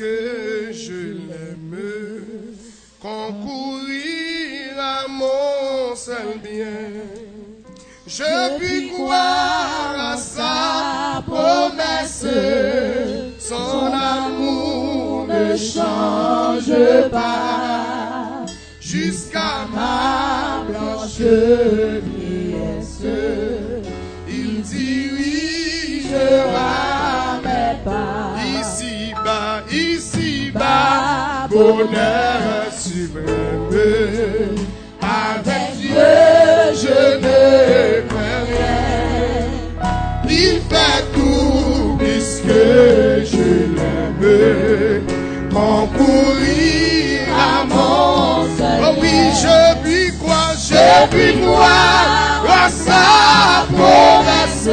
puisque je l'aime, concourir à mon seul bien. Je puis croire à sa promesse, son amour ne change pas, jusqu'à ma blanche vieillesse, il dirigera mes pas. Ici-bas, bonheur suprême, avec Dieu je ne crains rien. Il fait tout puisque je l'aime, concourir à mon Seigneur. Oh oui, je puis croire à sa promesse,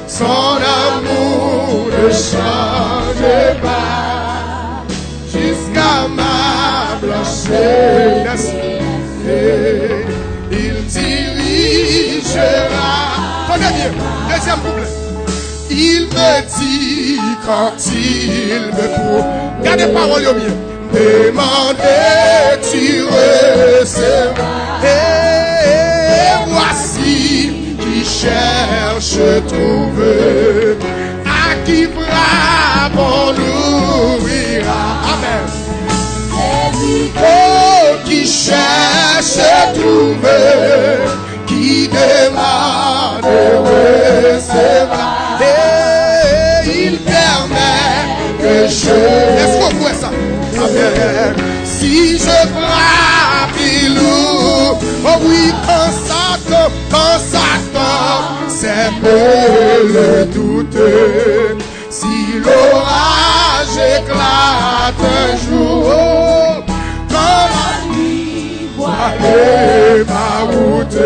son amour ne change pas, jusqu'à ma blanche vieillesse. Il dirigera. Tenez bien, deuxième couplet. Il me dit quand il me prouve. Gardez parole au mieux. Demandez, tu recevras. Et voici qui cherche, trouve. À qui frappe, on l'ouvrira. Amen. Oh, qui cherche, trouve, qui demande, recevra. Et il permet que je... Est-ce qu'on voit ça? Amen. Si je frappe, il ouvre. Oh oui, quand ça tombe, c'est peu le doute. Si l'orage éclate un jour, quand la nuit voilait ma route,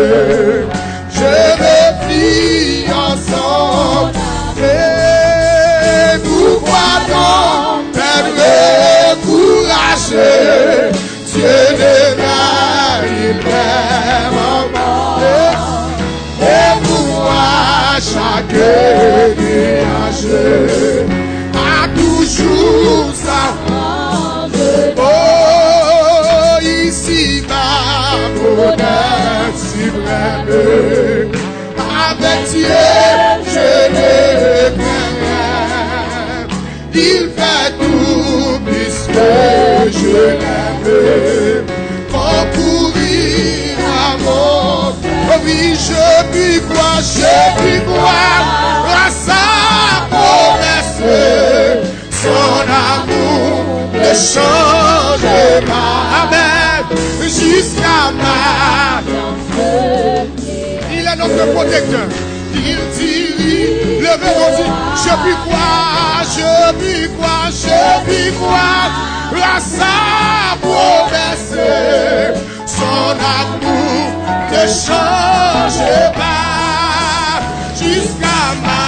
je me plie ensemble. Et pourquoi donc être courageux? Dieu ne m'a, il m'aime encore. Et pourquoi chaque nuage a toujours sa force? Oh, ici-bas, bonheur suprême, avec Dieu je ne crains rien. Il fait tout puisque je l'aime, concourir à mon... Oh oui, je puis croire à sa promesse, son amour ne change pas. Amen. Jusqu'à ma... Il est notre protecteur. Il dirige, levez-vous, dit, je puis croire à sa promesse, son amour ne change pas, jusqu'à ma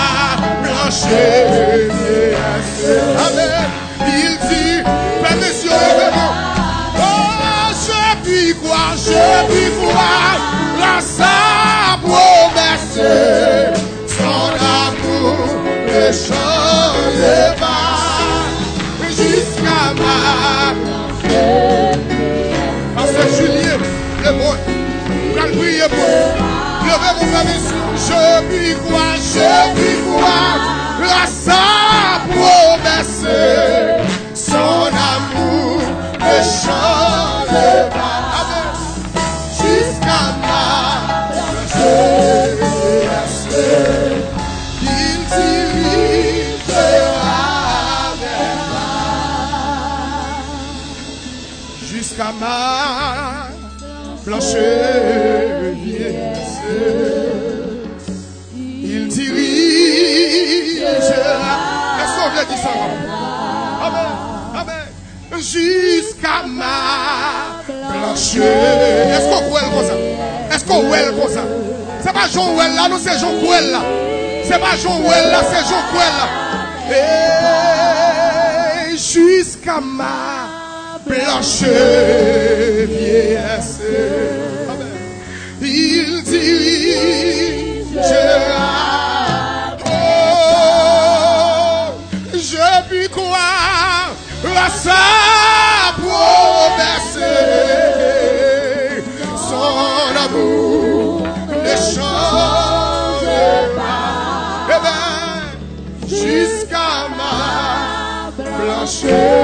blanche vieillesse. Amen. Il dit, Père, messieurs, levez-vous. Oh, je puis croire à sa promesse, son amour ne change pas, jusqu'à ma... Pasteur Julien, le bon, vous allez prier pour nous. Levez vos mains, messieurs. Je puis croire à sa promesse, son amour ne change pas. Amen. Jusqu'à ma vieillesse, il dirigera vers moi. Jusqu'à ma blanche vieillesse, il dirigera. Est-ce qu'on vient dire ça? Amen. Amen. Jusqu'à ma blanche. Est-ce qu'on voit comme ça? Est-ce qu'on voit comme ça? C'est pas Jean Ouel là, nous c'est Jean Ouel là. C'est pas Jean Ouel là, c'est Jean Ouel là. Et jusqu'à ma blanche vieillesse, amen, il dirigera. Oh, je puis croire la sa promesse, son amour ne change pas. Eh bien, jusqu'à ma blancheur.